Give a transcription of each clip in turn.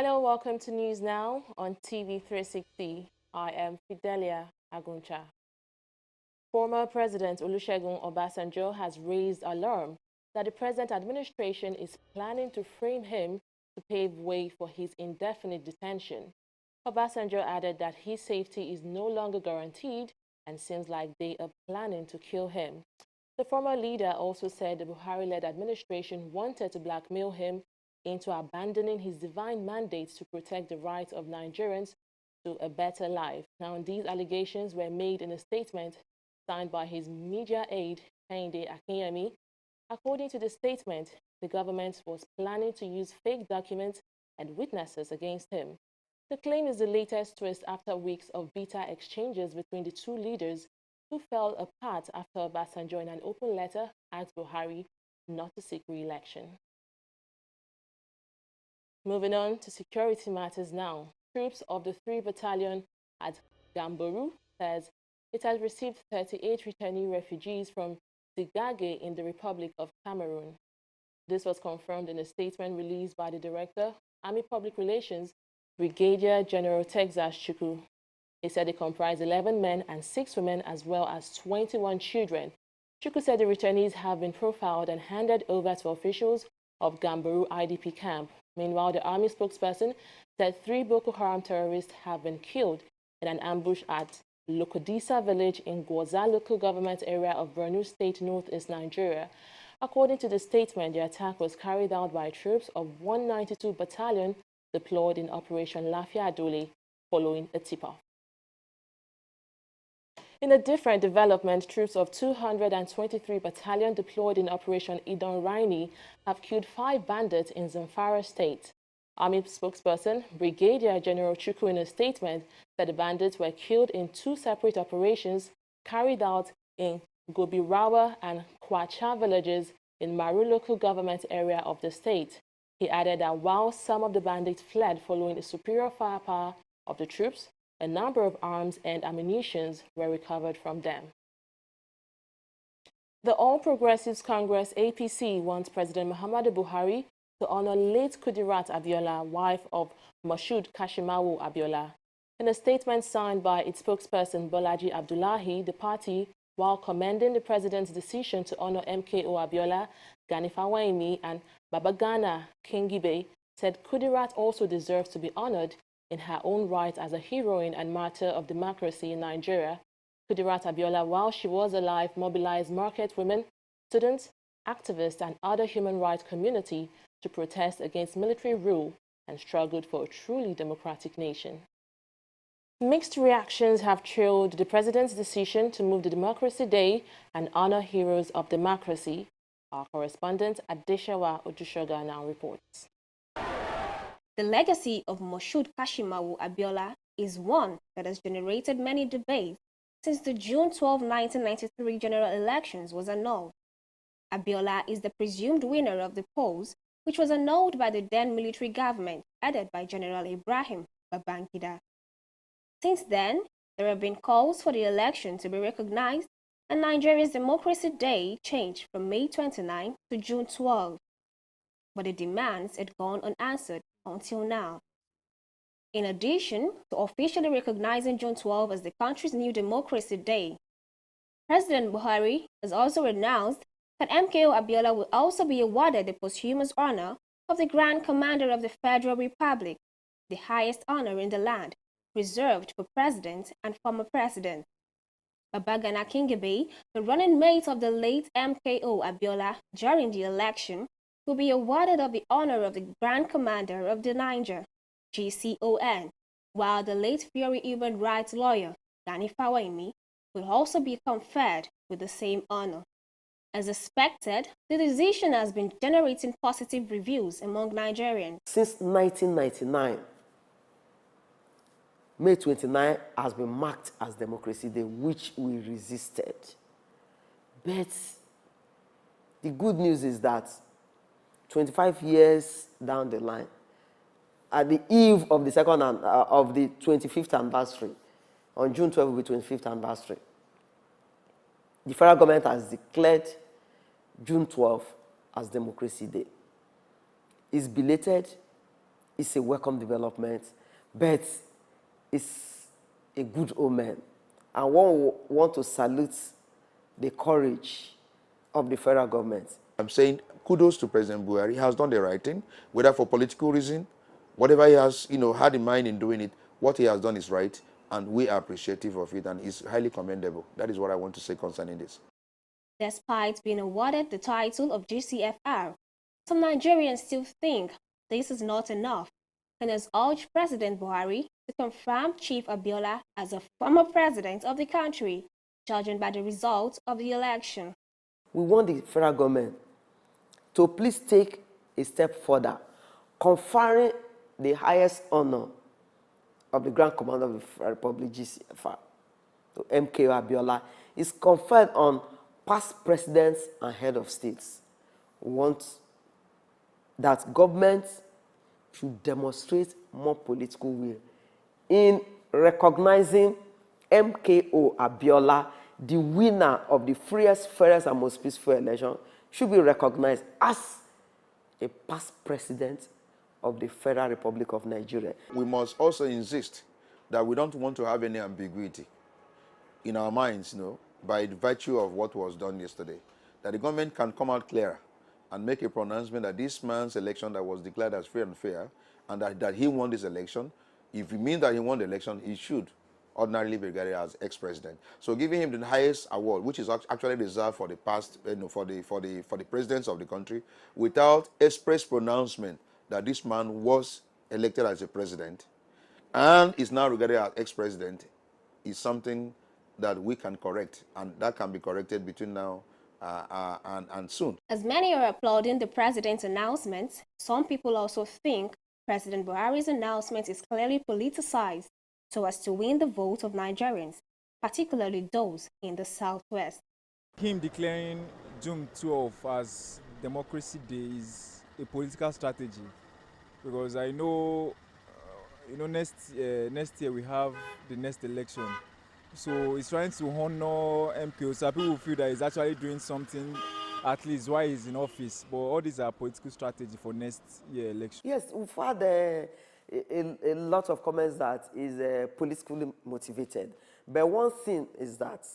Hello, welcome to News Now on TV360. I am Fidelia Aguncha. Former President Olusegun Obasanjo has raised alarm that the present administration is planning to frame him to pave way for his indefinite detention. Obasanjo added that his safety is no longer guaranteed and seems like they are planning to kill him. The former leader also said the Buhari-led administration wanted to blackmail him into abandoning his divine mandate to protect the rights of Nigerians to a better life. Now, these allegations were made in a statement signed by his media aide, Kehinde Akinyemi. According to the statement, the government was planning to use fake documents and witnesses against him. The claim is the latest twist after weeks of bitter exchanges between the two leaders who fell apart after Obasanjo in an open letter asked Buhari not to seek re-election. Moving on to security matters now. Troops of the 3 Battalion at Gamboru says it has received 38 returnee refugees from Zigage in the Republic of Cameroon. This was confirmed in a statement released by the Director, Army Public Relations, Brigadier General Texas Chukwu. He said they comprise 11 men and 6 women as well as 21 children. Chukwu said the returnees have been profiled and handed over to officials of Gamboru IDP camp. Meanwhile, the army spokesperson said 3 Boko Haram terrorists have been killed in an ambush at Lokodisa village in Gwoza local government area of Borno State, northeast Nigeria. According to the statement, the attack was carried out by troops of 192 Battalion deployed in Operation Lafia Adole following a tip-off. In a different development, troops of 223 Battalion deployed in Operation Idon Raini have killed 5 bandits in Zamfara State. Army spokesperson Brigadier General Chukwu in a statement said the bandits were killed in 2 separate operations carried out in Gobirawa and Kwacha villages in Maru local government area of the state. He added that while some of the bandits fled following the superior firepower of the troops, a number of arms and ammunition were recovered from them. The All Progressives Congress APC wants President Muhammadu Buhari to honor late Kudirat Abiola, wife of Moshood Kashimawo Abiola. In a statement signed by its spokesperson Bolaji Abdullahi, the party, while commending the president's decision to honor MKO Abiola, Gani Fawehinmi, and Babagana Kingibe, said Kudirat also deserves to be honored in her own right as a heroine and martyr of democracy in Nigeria. Kudirat Abiola, while she was alive, mobilized market women, students, activists, and other human rights community to protest against military rule and struggled for a truly democratic nation. Mixed reactions have trailed the president's decision to move the Democracy Day and honor heroes of democracy. Our correspondent Adeshawa Odushoga now reports. The legacy of Moshood Kashimawo Abiola is one that has generated many debates since the June 12, 1993 general elections was annulled. Abiola is the presumed winner of the polls, which was annulled by the then military government headed by General Ibrahim Babangida. Since then, there have been calls for the election to be recognized, and Nigeria's Democracy Day changed from May 29 to June 12. But the demands had gone unanswered until now. In addition to officially recognizing June 12 as the country's new Democracy Day, President Buhari has also announced that MKO Abiola will also be awarded the posthumous honor of the Grand Commander of the Federal Republic, the highest honor in the land, reserved for presidents and former presidents. Babagana Kingibe, the running mate of the late MKO Abiola during the election, will be awarded of the honor of the Grand Commander of the Niger, GCON, while the late Fury human rights lawyer, Gani Fawehinmi, will also be conferred with the same honor. As expected, the decision has been generating positive reviews among Nigerians. Since 1999, May 29 has been marked as Democracy Day, which we resisted. But the good news is that 25 years down the line, at the eve of the of the 25th anniversary, on June 12 will be 25th anniversary, the federal government has declared June 12 as Democracy Day. It's belated, it's a welcome development, but it's a good omen. And one want to salute the courage of the federal government. I'm saying kudos to President Buhari. He has done the right thing, whether for political reason, whatever he has, had in mind in doing it, what he has done is right, and we are appreciative of it, and it's highly commendable. That is what I want to say concerning this. Despite being awarded the title of GCFR, some Nigerians still think this is not enough and has urged President Buhari to confirm Chief Abiola as a former president of the country, judging by the results of the election. We want the federal government to please take a step further, conferring the highest honor of the Grand Commander of the Federal Republic, GCFR, to MKO Abiola, is conferred on past presidents and head of states. We want that government should demonstrate more political will in recognizing MKO Abiola, the winner of the freest, fairest, and most peaceful election, should be recognized as a past president of the Federal Republic of Nigeria. We must also insist that we don't want to have any ambiguity in our minds, by the virtue of what was done yesterday, that the government can come out clearer and make a pronouncement that this man's election that was declared as free and fair, and that he won this election, if it means that he won the election, he should ordinarily be regarded as ex-president. So giving him the highest award, which is actually reserved for the past, for the presidents of the country, without express pronouncement that this man was elected as a president and is now regarded as ex-president, is something that we can correct, and that can be corrected between now and soon. As many are applauding the president's announcement, some people also think President Buhari's announcement is clearly politicized so as to win the vote of Nigerians, particularly those in the Southwest. Him declaring June 12 as Democracy Day is a political strategy, because I know, next year we have the next election. So he's trying to honor MKO. So people feel that he's actually doing something, at least while he's in office. But all these are political strategy for next year election. Yes, we've had a lot of comments that is politically motivated. But one thing is that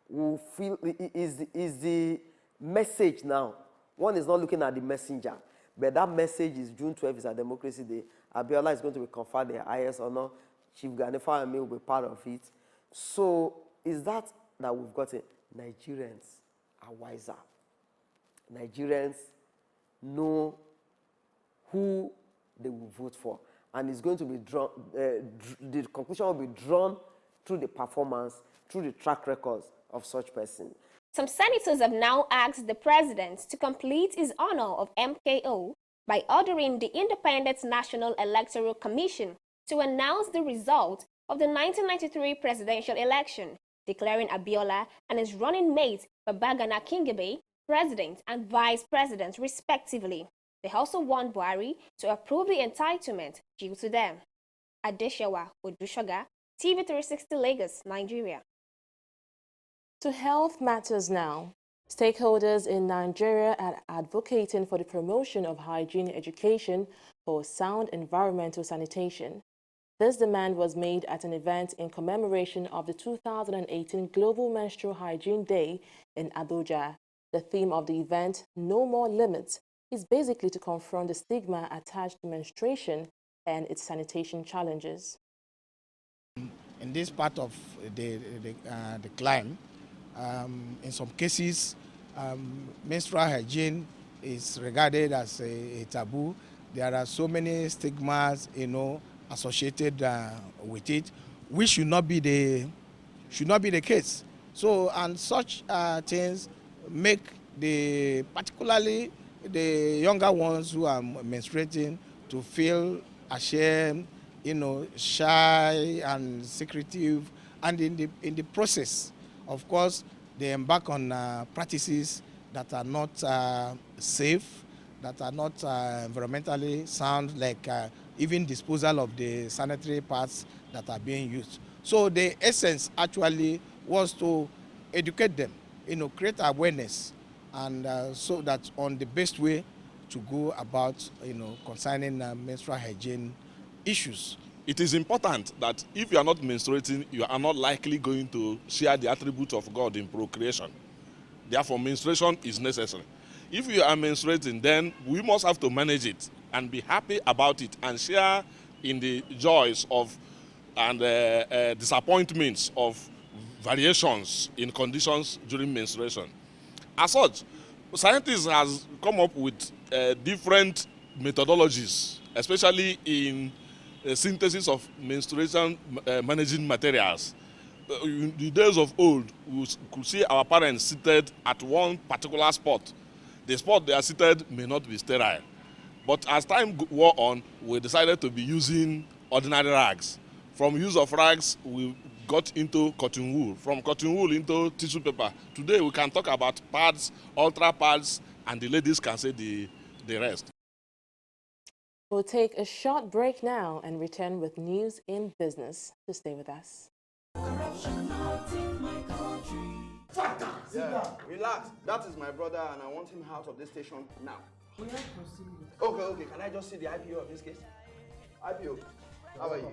we feel is the message now. One is not looking at the messenger, but that message is June 12th is a Democracy Day. Abiola is going to be conferred the highest honor. Chief Gani Fawemi will be part of it. So is that we've got it? Nigerians are wiser. Nigerians know who they will vote for. And it's going to be drawn, the conclusion will be drawn through the performance, through the track records of such person. Some senators have now asked the president to complete his honor of MKO by ordering the Independent National Electoral Commission to announce the result of the 1993 presidential election, declaring Abiola and his running mate Babagana Kingibe president and vice president respectively. They also want Buhari to approve the entitlement due to them. Adeshewa Odushoga, TV360 Lagos, Nigeria. To health matters now. Stakeholders in Nigeria are advocating for the promotion of hygiene education for sound environmental sanitation. This demand was made at an event in commemoration of the 2018 Global Menstrual Hygiene Day in Abuja. The theme of the event, No More Limits, is basically to confront the stigma attached to menstruation and its sanitation challenges. In this part of the climb, in some cases, menstrual hygiene is regarded as a taboo. There are so many stigmas, associated with it, which should not be the case. So, and such things make particularly the younger ones who are menstruating to feel ashamed, shy and secretive, and in the process, of course, they embark on practices that are not safe, that are not environmentally sound, like even disposal of the sanitary parts that are being used. So the essence actually was to educate them, create awareness, and so that on the best way to go about, concerning menstrual hygiene issues. It is important that if you are not menstruating, you are not likely going to share the attributes of God in procreation. Therefore, menstruation is necessary. If you are menstruating, then we must have to manage it and be happy about it and share in the joys of and disappointments of variations in conditions during menstruation. As such, scientists has come up with different methodologies, especially in synthesis of menstruation managing materials. In the days of old, we could see our parents seated at one particular spot. The spot they are seated may not be sterile. But as time wore on, we decided to be using ordinary rags. From use of rags, we got into cotton wool. From cotton wool into tissue paper. Today we can talk about pads, ultra pads, and the ladies can say the rest. We'll take a short break now and return with news in business. So stay with us. Yeah, relax. That is my brother, and I want him out of this station now. Okay. Can I just see the IPO of this case? IPO. How are you?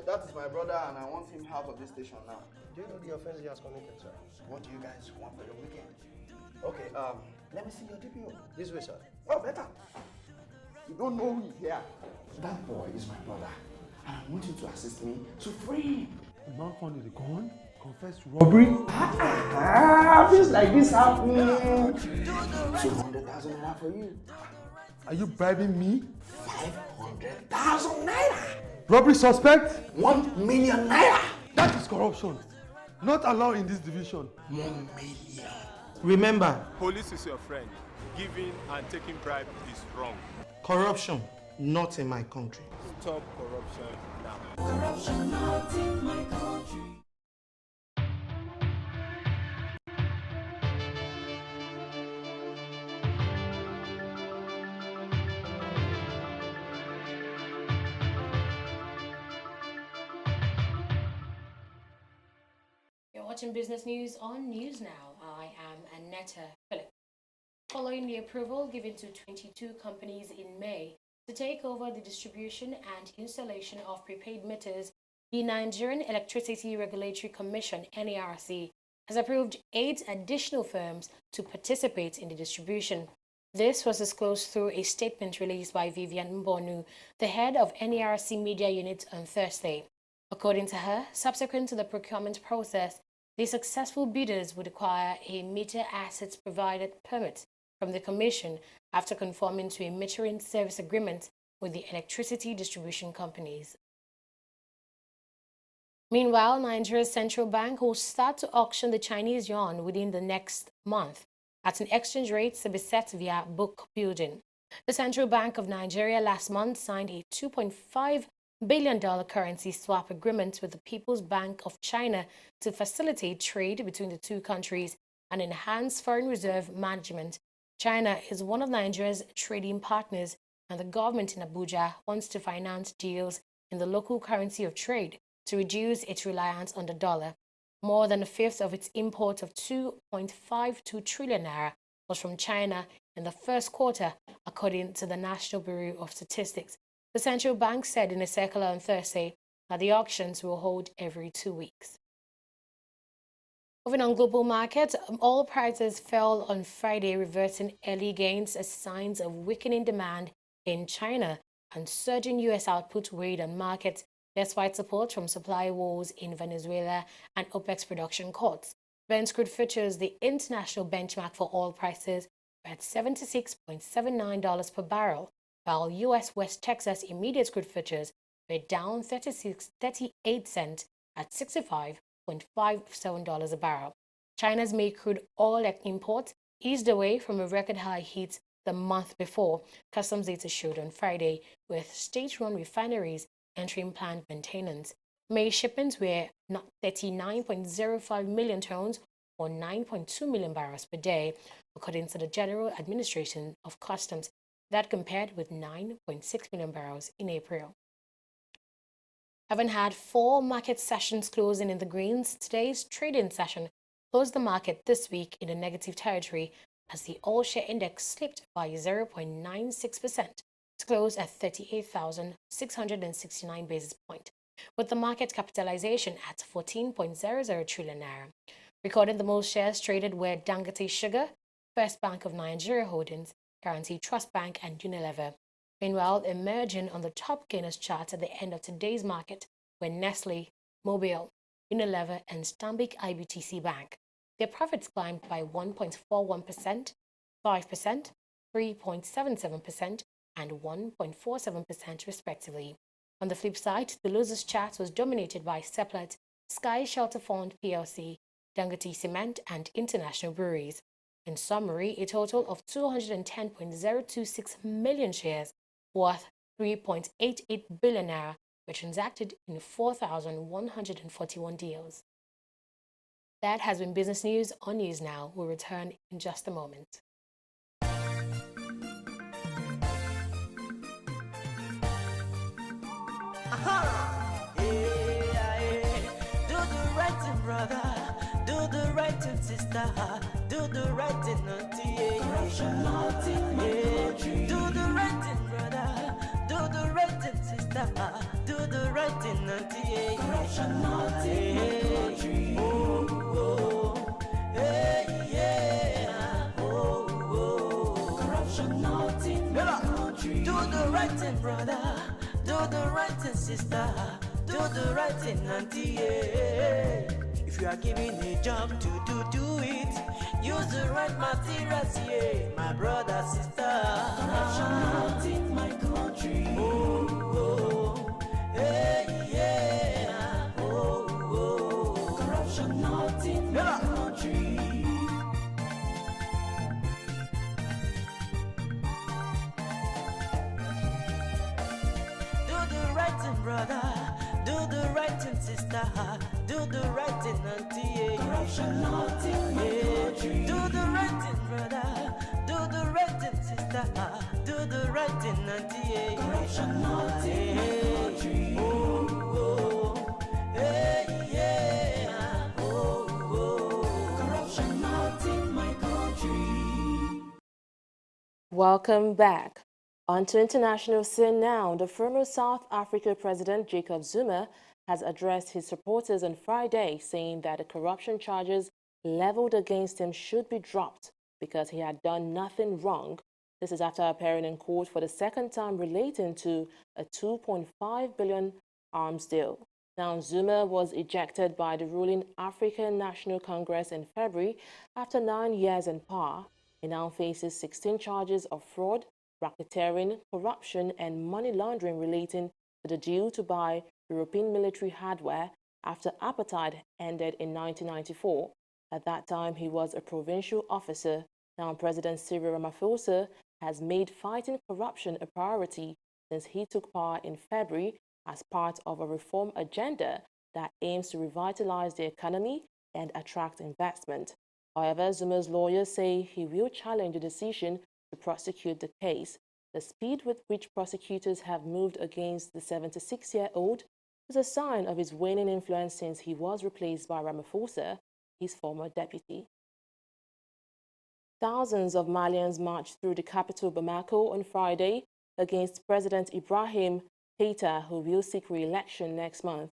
That is my brother, and I want him out of this station now. Do you know the offense he has committed, sir? What do you guys want for your weekend? Okay, let me see your DPO. This way, sir. Oh, better. You don't know me here. That boy is my brother, and I want you to assist me to free him. The man found the gun, confessed to robbery. Things like this happen. 200,000 naira for you. Are you bribing me? 500,000 naira. Robbery suspect? 1 million naira. That is corruption. Not allowed in this division. 1 million. Remember, Police is your friend. Giving and taking bribe is wrong. corruption, not in my country. Stop corruption now. Corruption not in my country. You're watching Business News on News Now. I am Annetta Philip. Following the approval given to 22 companies in May to take over the distribution and installation of prepaid meters, the Nigerian Electricity Regulatory Commission, NERC, has approved 8 additional firms to participate in the distribution. This was disclosed through a statement released by Vivian Mbonu, the head of NERC Media Unit, on Thursday. According to her, subsequent to the procurement process, the successful bidders would acquire a meter assets provided permit from the Commission after conforming to a metering service agreement with the electricity distribution companies. Meanwhile, Nigeria's central bank will start to auction the Chinese yuan within the next month at an exchange rate to be set via book building. The Central Bank of Nigeria last month signed a $2.5 billion currency swap agreement with the People's Bank of China to facilitate trade between the two countries and enhance foreign reserve management. China is one of Nigeria's trading partners, and the government in Abuja wants to finance deals in the local currency of trade to reduce its reliance on the dollar. More than a fifth of its import of 2.52 trillion naira was from China in the first quarter, according to the National Bureau of Statistics. The central bank said in a circular on Thursday that the auctions will hold every 2 weeks. Moving on global markets, oil prices fell on Friday, reversing early gains as signs of weakening demand in China and surging U.S. output weighed on markets, despite support from supply woes in Venezuela and OPEC's production cuts. Brent crude futures, the international benchmark for oil prices, were at $76.79 per barrel, while U.S. West Texas immediate crude futures were down 38 cents at $65.57 a barrel. China's May crude oil imports eased away from a record high heat the month before, customs data showed on Friday, with state-run refineries entering planned maintenance. May shipments were 39.05 million tons, or 9.2 million barrels per day, according to the General Administration of Customs. That compared with 9.6 million barrels in April. Having had 4 market sessions closing in the greens, today's trading session closed the market this week in a negative territory as the all-share index slipped by 0.96% to close at 38,669 basis points, with the market capitalization at 14.00 trillion naira. Recording the most shares traded were Dangote Sugar, First Bank of Nigeria Holdings, Guarantee Trust Bank, and Unilever. Meanwhile, emerging on the top gainers chart at the end of today's market were Nestle, Mobil, Unilever, and Stanbic IBTC Bank. Their profits climbed by 1.41%, 5%, 3.77%, and 1.47% respectively. On the flip side, the losers chart was dominated by Seplat, Sky Shelter Fund PLC, Dangote Cement, and International Breweries. In summary, a total of 210.026 million shares worth 3.88 billion naira were transacted in 4,141 deals. That has been Business News on News Now. We'll return in just a moment. Do the right thing, brother. Do the right thing, sister. Do the right thing, auntie. Corruption not in my country. Do the right thing, brother. Do the right thing, sister. Do the right thing, auntie. Corruption not in my country. Oh, oh, hey, yeah. Oh, oh. Corruption not in my country. Do the right thing, brother. Do the right thing, sister. Do the right thing, auntie. Yeah. If you are given a job to do it. Use the right materials, yeah, my brother, sister. Corruption not in my country. Oh, oh, hey, yeah. Oh, oh. Corruption not in my country. Do the right thing, brother. Do the right thing, sister. Do the right thing, auntie. Corruption not in my country. Do the right thing, brother. Do the right thing, sister. Do the right thing, auntie. Corruption not in my country. Oh, oh, hey, yeah. Oh, oh. Corruption not in my country. Welcome back. On to international scene now. The former South Africa President Jacob Zuma has addressed his supporters on Friday, saying that the corruption charges leveled against him should be dropped because he had done nothing wrong. This is after appearing in court for the second time relating to a 2.5 billion arms deal. Now, Zuma was ejected by the ruling African National Congress in February after 9 years in power. He now faces 16 charges of fraud, racketeering, corruption, and money laundering relating to the deal to buy European military hardware after apartheid ended in 1994. At that time, he was a provincial officer. Now, President Cyril Ramaphosa has made fighting corruption a priority since he took power in February as part of a reform agenda that aims to revitalize the economy and attract investment. However, Zuma's lawyers say he will challenge the decision to prosecute the case. The speed with which prosecutors have moved against the 76-year-old is a sign of his waning influence since he was replaced by Ramaphosa, his former deputy. Thousands of Malians marched through the capital Bamako on Friday against President Ibrahim Keita, who will seek re-election next month.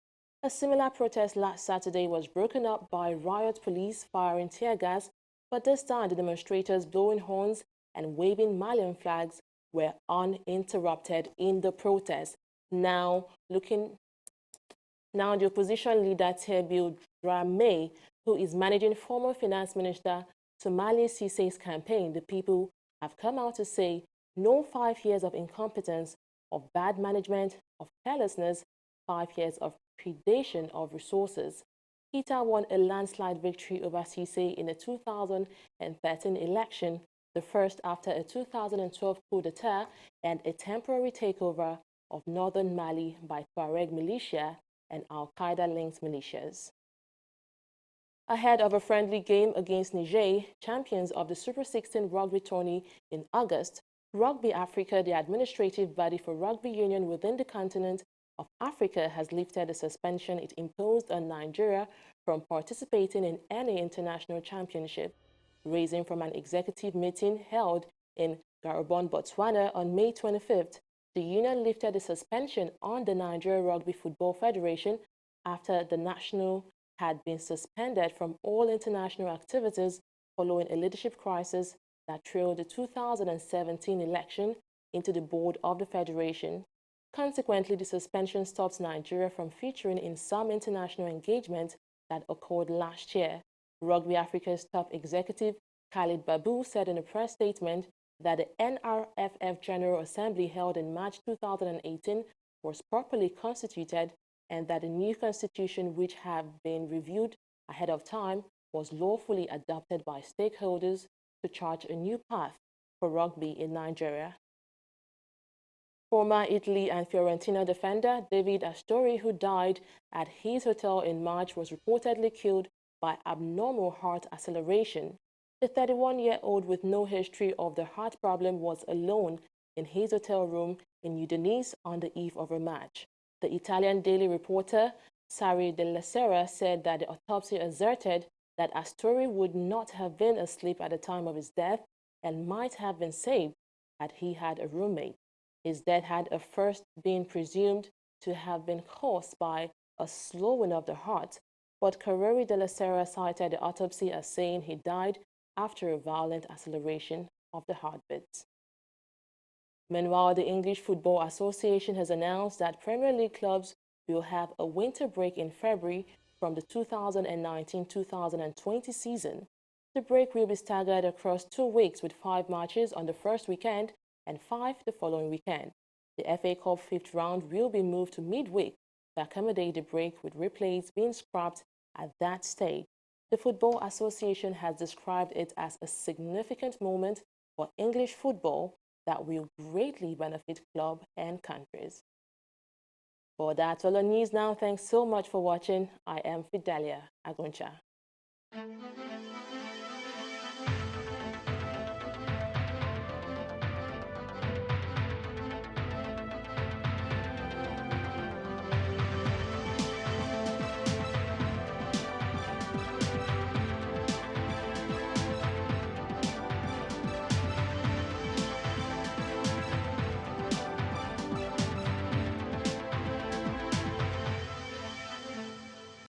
A similar protest last Saturday was broken up by riot police firing tear gas, but this time the demonstrators blowing horns and waving Malian flags were uninterrupted in the protest. Now, the opposition leader Tebil Dramé, who is managing former finance minister Somali Cisse's campaign, the people have come out to say no 5 years of incompetence, of bad management, of carelessness, 5 years of predation of resources. Keita won a landslide victory over Cisse in the 2013 election, the first after a 2012 coup d'etat and a temporary takeover of northern Mali by Tuareg militia and Al-Qaeda-linked militias. Ahead of a friendly game against Niger, champions of the Super 16 rugby tourney in August, Rugby Africa, the administrative body for rugby union within the continent of Africa, has lifted the suspension it imposed on Nigeria from participating in any international championship. raising from an executive meeting held in Garabon, Botswana on May 25th. The union lifted the suspension on the Nigeria Rugby Football Federation after the national had been suspended from all international activities following a leadership crisis that trailed the 2017 election into the board of the federation. Consequently, the suspension stops Nigeria from featuring in some international engagements that occurred last year. Rugby Africa's top executive, Khalid Babu, said in a press statement that the NRFF General Assembly held in March 2018 was properly constituted and that the new constitution, which had been reviewed ahead of time, was lawfully adopted by stakeholders to chart a new path for rugby in Nigeria. Former Italy and Fiorentina defender David Astori, who died at his hotel in March, was reportedly killed by abnormal heart acceleration. The 31-year-old with no history of the heart problem was alone in his hotel room in Udinese on the eve of a match. The Italian Daily Reporter, Sari della Sera, said that the autopsy asserted that Astori would not have been asleep at the time of his death and might have been saved had he had a roommate. His death had at first been presumed to have been caused by a slowing of the heart, but Corriere della Sera cited the autopsy as saying he died after a violent acceleration of the heartbeats. Meanwhile, the English Football Association has announced that Premier League clubs will have a winter break in February from the 2019-2020 season. The break will be staggered across 2 weeks with 5 matches on the first weekend and 5 the following weekend. The FA Cup 5th round will be moved to midweek to accommodate the break, with replays being scrapped at that stage. The Football Association has described it as a significant moment for English football that will greatly benefit clubs and countries. For that's all the news now. Thanks so much for watching. I am Fidelia Aguncha.